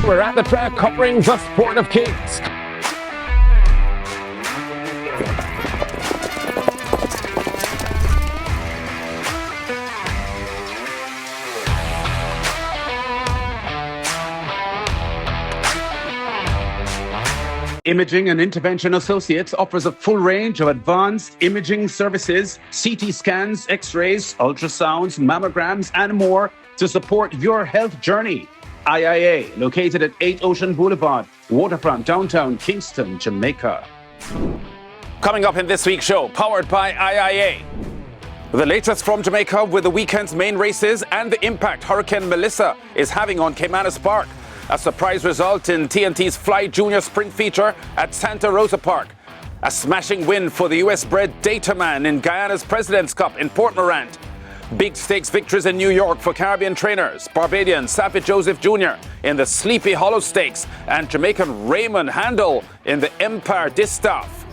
We're at the track covering the sport of kings. Imaging and Intervention Associates offers a full range of advanced imaging services, CT scans, X-rays, ultrasounds, mammograms, and more to support your health journey. IIA, located at 8 Ocean Boulevard, Waterfront, downtown Kingston, Jamaica. Coming up in this week's show, powered by IIA. The latest from Jamaica with the weekend's main races and the impact Hurricane Melissa is having on Caymanas Park. A surprise result in TNT's Fly Junior Sprint feature at Santa Rosa Park. A smashing win for the US-bred Data Man in Guyana's President's Cup in Port Morant. Big stakes victories in New York for Caribbean trainers. Barbadian Savage Joseph Jr. in the Sleepy Hollow Stakes and Jamaican Raymond Handel in the Empire Distaff.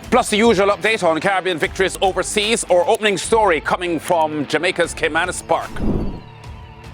Plus the usual update on Caribbean victories overseas or opening story coming from Jamaica's Caymanas Park.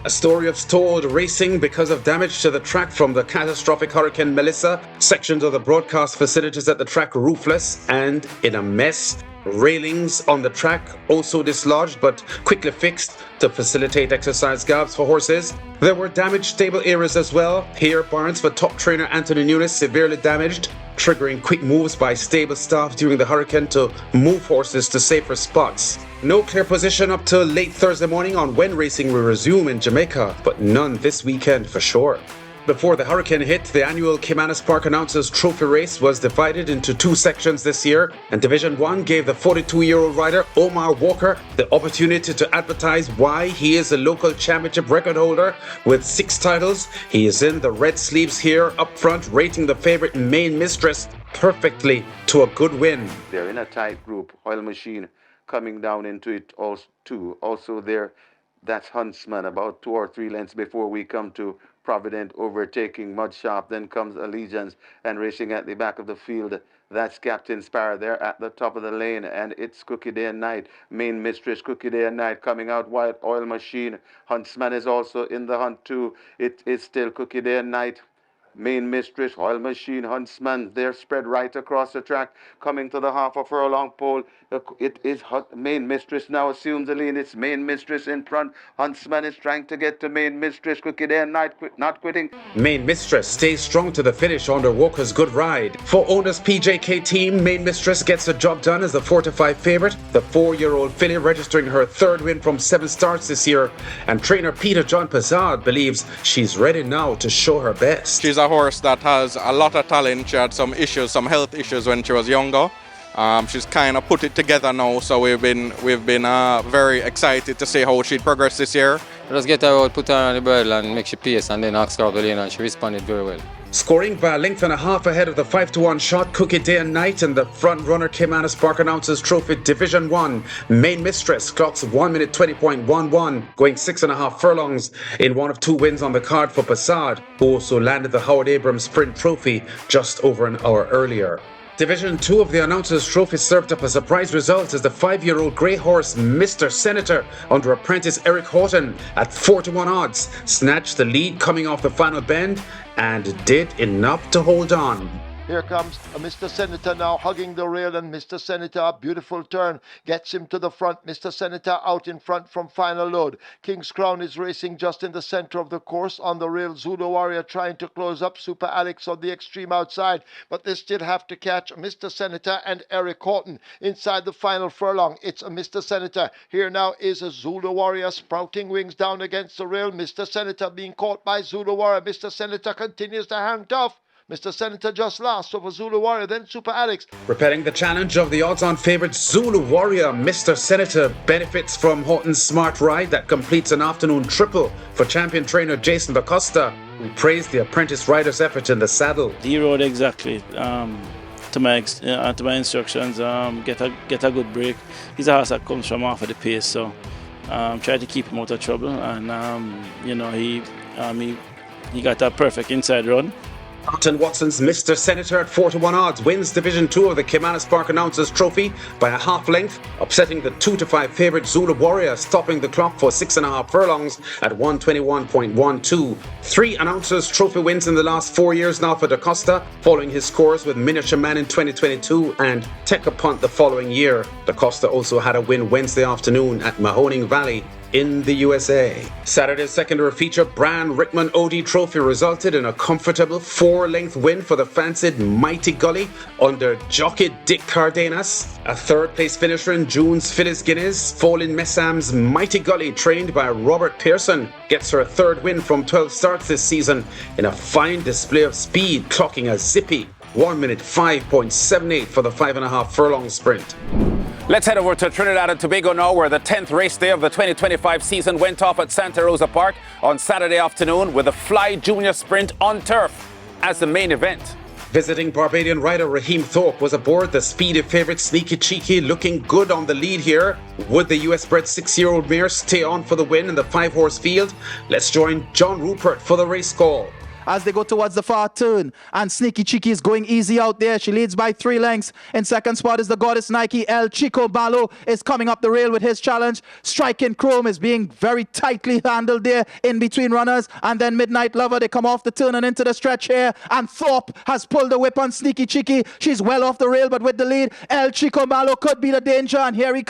A story of stalled racing because of damage to the track from the catastrophic Hurricane Melissa. Sections of the broadcast facilities at the track roofless and in a mess. Railings on the track also dislodged but quickly fixed to facilitate exercise gaps for horses. There were damaged stable areas as well. Here, barns for top trainer Anthony Nunes severely damaged, triggering quick moves by stable staff during the hurricane to move horses to safer spots. No clear position up till late Thursday morning on when racing will resume in Jamaica, but none this weekend for sure. Before the hurricane hit, the annual Caymanas Park Announcers Trophy race was divided into two sections this year, and Division 1 gave the 42-year-old rider Omar Walker the opportunity to advertise why he is a local championship record holder with 6 titles. He is in the red sleeves here up front, rating the favorite Main Mistress perfectly to a good win. They're in a tight group. Oil Machine coming down into it also there. That's Huntsman about 2 or 3 lengths before we come to Provident, overtaking Mudsharp. Then comes Allegiance and racing at the back of the field. That's Captain Sparrow there at the top of the lane, and it's Cookie Day and Night. Main Mistress Cookie Day and Night coming out wide. Oil Machine. Huntsman is also in the hunt too. It is still Cookie Day and Night. Main Mistress, Oil Machine, Huntsman, they're spread right across the track, coming to the half a furlong pole. It is Main Mistress now assumes the lead. It's Main Mistress in front. Huntsman is trying to get to Main Mistress. Cookie Day and Night not quitting. Main Mistress stays strong to the finish under Walker's good ride. For owner's PJK team, Main Mistress gets the job done as the 4-5 favorite. The 4-year-old filly registering her 3rd win from 7 starts this year, and trainer Peter John Pizzard believes she's ready now to show her best. She's a horse that has a lot of talent. She had some health issues when she was younger. She's kind of put it together now, so we've been very excited to see how she progressed this year. Just get her out, put her on the bridle and make she pace, and then ask her out the lane, and she responded very well. Scoring by a length and a half ahead of the 5-1 shot, Cookie Day and Night, and the front runner Caymanas Park Announcers Trophy Division 1. Main Mistress clocks 1 minute 20.11, going 6.5 furlongs in one of 2 wins on the card for Passad, who also landed the Howard Abrams Sprint Trophy just over an hour earlier. Division 2 of the Announcers Trophy served up a surprise result as the 5-year-old grey horse Mr. Senator under apprentice Eric Houghton at 4-1 odds snatched the lead coming off the final bend and did enough to hold on. Here comes Mr. Senator now hugging the rail, and Mr. Senator, a beautiful turn, gets him to the front. Mr. Senator out in front from final load. King's Crown is racing just in the center of the course on the rail. Zulu Warrior trying to close up. Super Alex on the extreme outside, but they still have to catch Mr. Senator and Eric Houghton inside the final furlong. It's a Mr. Senator. Here now is a Zulu Warrior sprouting wings down against the rail. Mr. Senator being caught by Zulu Warrior. Mr. Senator continues to hang tough. Mr. Senator just last over Zulu Warrior, then Super Alex. Repelling the challenge of the odds-on favourite Zulu Warrior, Mr. Senator benefits from Houghton's smart ride that completes an afternoon triple for champion trainer Jason Bacosta, who praised the apprentice rider's effort in the saddle. He rode exactly to my instructions. Get a good break. He's a horse that comes from off of the pace, so try to keep him out of trouble. And he got a perfect inside run. Alton Watson's Mr. Senator at 4-1 odds wins Division 2 of the Caymanas Park Announcers Trophy by a half length, upsetting the 2-5 favourite Zulu Warrior, stopping the clock for 6.5 furlongs at 121.12. 3 Announcers Trophy wins in the last 4 years now for Da Costa, following his scores with Miniature Man in 2022 and Take a Punt the following year. Da Costa also had a win Wednesday afternoon at Mahoning Valley in the USA. Saturday's secondary feature, Bran Rickman OD Trophy, resulted in a comfortable 4-length win for the fancied Mighty Gully under jockey Dick Cardenas. A third-place finisher in June's Phyllis Guinness, Folin Messam's Mighty Gully, trained by Robert Pearson, gets her third win from 12 starts this season in a fine display of speed, clocking a zippy 1 minute 5.78 for the 5.5 furlong sprint. Let's head over to Trinidad and Tobago now, where the 10th race day of the 2025 season went off at Santa Rosa Park on Saturday afternoon with the Fly Junior Sprint on turf as the main event. Visiting Barbadian rider Raheem Thorpe was aboard the speedy favourite Sneaky Cheeky, looking good on the lead here. Would the US-bred 6-year-old mare stay on for the win in the 5-horse field? Let's join John Rupert for the race call. As they go towards the far turn, and Sneaky Cheeky is going easy out there. She leads by 3 lengths. In second spot is the Goddess Nike. El Chico Malo is coming up the rail with his challenge. Striking Chrome is being very tightly handled there in between runners. And then Midnight Lover, they come off the turn and into the stretch here. And Thorpe has pulled the whip on Sneaky Cheeky. She's well off the rail, but with the lead, El Chico Malo could be the danger. And here he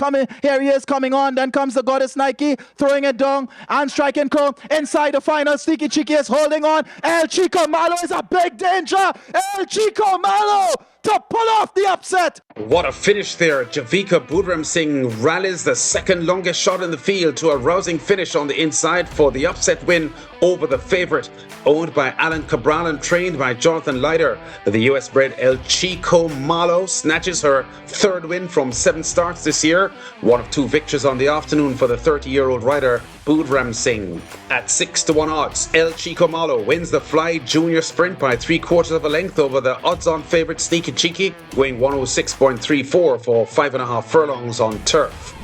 is coming on. Then comes the Goddess Nike, throwing it down. And Striking Chrome inside the final. Sneaky Cheeky is holding on. El Chico Malo is a big danger. El Chico Malo to pull off the upset. What a finish there. Javika Budram Singh rallies the second longest shot in the field to a rousing finish on the inside for the upset win over the favourite. Owned by Alan Cabral and trained by Jonathan Leiter, the US-bred El Chico Malo snatches her third win from 7 starts this year. One of 2 victories on the afternoon for the 30-year-old rider Budram Singh. At 6-1 odds, El Chico Malo wins the Fly Junior Sprint by 3/4 of a length over the odds-on favourite Sneaky Cheeky, going 106.34 for 5.5 furlongs on turf.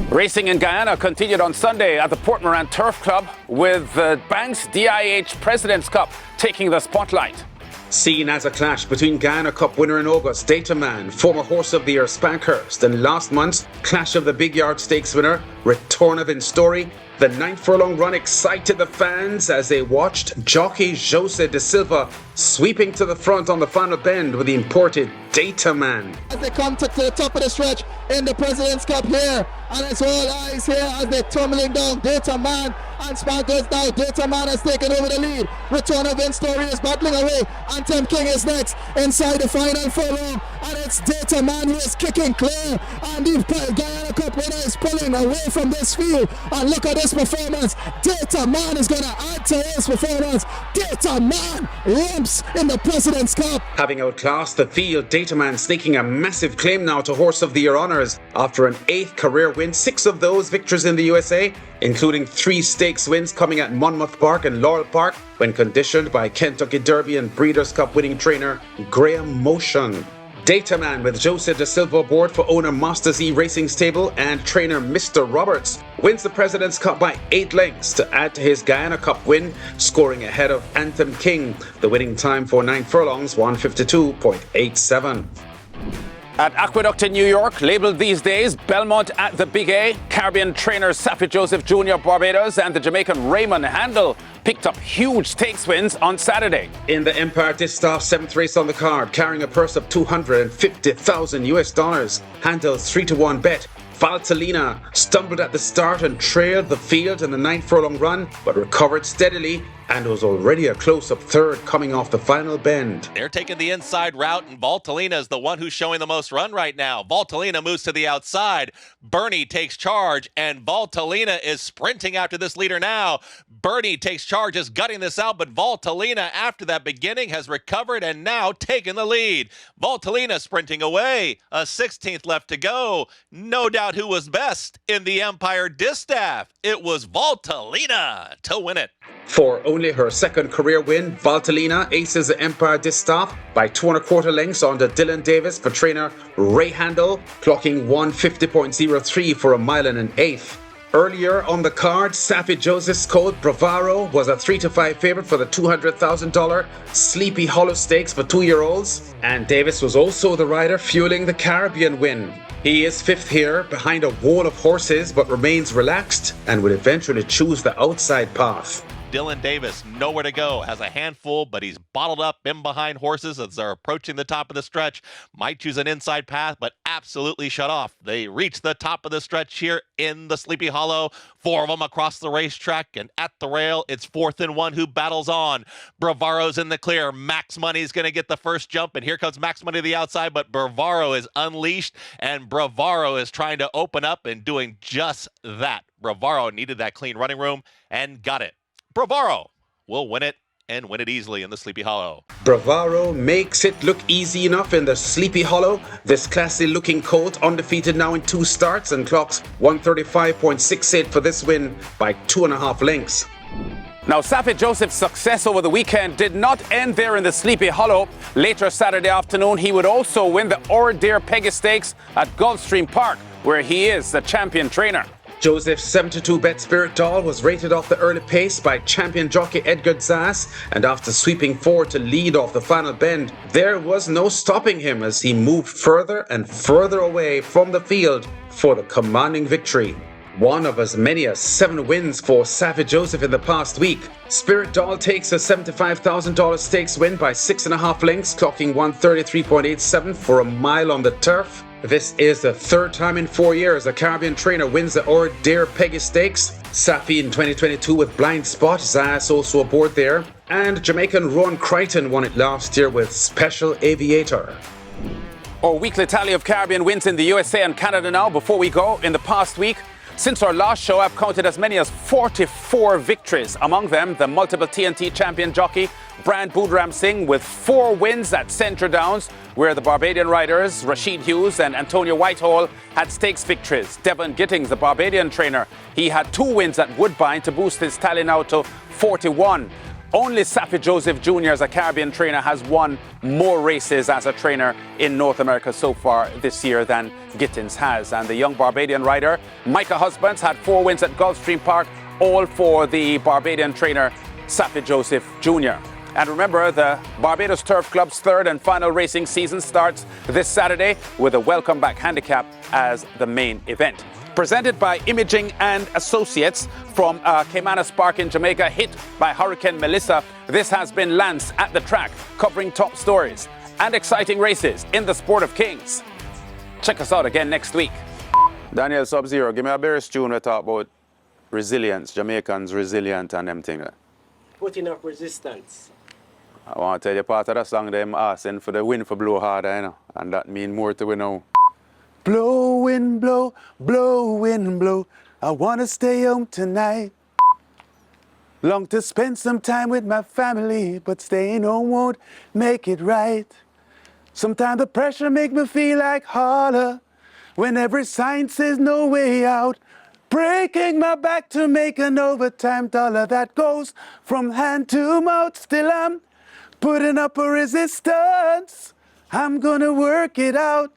Racing in Guyana continued on Sunday at the Port Moran Turf Club, with the Banks DIH President's Cup taking the spotlight. Seen as a clash between Guyana Cup winner in August, Data Man, former Horse of the Year Spankhurst, and last month's clash of the Big Yard Stakes winner, Return of Story. The 9th furlong run excited the fans as they watched jockey Jose de Silva sweeping to the front on the final bend with the imported Data Man. As they come to the top of the stretch in the President's Cup here, and it's all eyes here as they're tumbling down. Data Man and Sparkles now. Data Man has taken over the lead. Return of Story is battling away. Anthem King is next inside the final furlong, and it's Data Man who is kicking clear, and the Guyana Cup winner is pulling away from this field. And look at this performance. Data Man is going to add to his performance. Data Man ramps in the President's Cup. Having outclassed the field, Data Man sneaking a massive claim now to Horse of the Year honours after an 8th career win, 6 of those victories in the USA, including 3 stakes wins coming at Monmouth Park and Laurel Park when conditioned by Kentucky Derby and Breeders' Cup winning trainer Graham Motion. Data Man with Jose de Silva aboard for owner Masters E Racing Stable and trainer Mr. Roberts wins the President's Cup by 8 lengths to add to his Guyana Cup win, scoring ahead of Anthem King. The winning time for 9 furlongs, 152.87. At Aqueduct in New York, labelled these days Belmont at the Big A, Caribbean trainer Saffy Joseph Jr. Barbados and the Jamaican Raymond Handel picked up huge stakes wins on Saturday. In the Empire Distaff 7th race on the card, carrying a purse of $250,000, Handel's 3-1 bet. Valtellina stumbled at the start and trailed the field in the 9th furlong run, but recovered steadily and was already a close-up third coming off the final bend. They're taking the inside route, and Valtellina is the one who's showing the most run right now. Valtellina moves to the outside. Bernie takes charge, and Valtellina is sprinting after this leader now. Bernie takes charge, is gutting this out, but Valtellina, after that beginning, has recovered and now taken the lead. Valtellina sprinting away. A 16th left to go. No doubt who was best in the Empire Distaff. It was Valtellina to win it. For only her 2nd career win, Valtellina aces the Empire Distaff by 2.25 lengths under Dylan Davis for trainer Ray Handel, clocking 150.03 for a mile and an eighth. Earlier on the card, Saffie Joseph's colt Bravaro was a 3-5 favorite for the $200,000 Sleepy Hollow Stakes for 2-year-olds. And Davis was also the rider fueling the Caribbean win. He is fifth here behind a wall of horses but remains relaxed and will eventually choose the outside path. Dylan Davis, nowhere to go, has a handful, but he's bottled up in behind horses as they're approaching the top of the stretch. Might choose an inside path, but absolutely shut off. They reach the top of the stretch here in the Sleepy Hollow. 4 of them across the racetrack, and at the rail, it's 4th and 1 who battles on. Bravaro's in the clear. Max Money's going to get the first jump, and here comes Max Money to the outside, but Bravaro is unleashed, and Bravaro is trying to open up and doing just that. Bravaro needed that clean running room and got it. Bravaro will win it and win it easily in the Sleepy Hollow. Bravaro makes it look easy enough in the Sleepy Hollow. This classy looking colt undefeated now in 2 starts and clocks 135.68 for this win by 2.5 lengths. Now, Saffie Joseph's success over the weekend did not end there in the Sleepy Hollow. Later Saturday afternoon, he would also win the Dear Peggy Stakes at Gulfstream Park, where he is the champion trainer. Joseph's 72-bet Spirit Doll was rated off the early pace by champion jockey Edgar Zass, and after sweeping forward to lead off the final bend, there was no stopping him as he moved further and further away from the field for the commanding victory. One of as many as 7 wins for Saffie Joseph in the past week. Spirit Doll takes a $75,000 stakes win by 6.5 lengths, clocking 133.87 for a mile on the turf. This is the 3rd time in 4 years a Caribbean trainer wins the Dear Peggy Stakes. Saffie in 2022 with Blind Spot, Zass also aboard there. And Jamaican Ron Crichton won it last year with Special Aviator. Our weekly tally of Caribbean wins in the USA and Canada now. Before we go, in the past week, since our last show, I've counted as many as 44 victories. Among them, the multiple TNT champion jockey, Brand Boodram Singh, with 4 wins at Centre Downs, where the Barbadian riders, Rashid Hughes and Antonio Whitehall, had stakes victories. Devon Gittings, the Barbadian trainer, he had 2 wins at Woodbine to boost his tally now to 41. Only Saffie Joseph Jr. as a Caribbean trainer has won more races as a trainer in North America so far this year than Gittins has. And the young Barbadian rider, Micah Husbands, had 4 wins at Gulfstream Park, all for the Barbadian trainer, Saffie Joseph Jr. And remember, the Barbados Turf Club's 3rd and final racing season starts this Saturday with a Welcome Back Handicap as the main event. Presented by Imaging and Associates from Caymanas Park in Jamaica, hit by Hurricane Melissa. This has been Lance at the Track, covering top stories and exciting races in the sport of kings. Check us out again next week. Daniel Sub-Zero, give me a Bears tune we talk about resilience, Jamaicans resilient and them things. Putting up resistance. I want to tell you part of the song them asking for the wind for blow harder, you know, and that mean more to we know. Blow, wind, blow, blow, wind, blow. I want to stay home tonight. Long to spend some time with my family, but staying home won't make it right. Sometimes the pressure make me feel like holler when every sign says no way out. Breaking my back to make an overtime dollar that goes from hand to mouth. Still I'm putting up a resistance. I'm gonna work it out.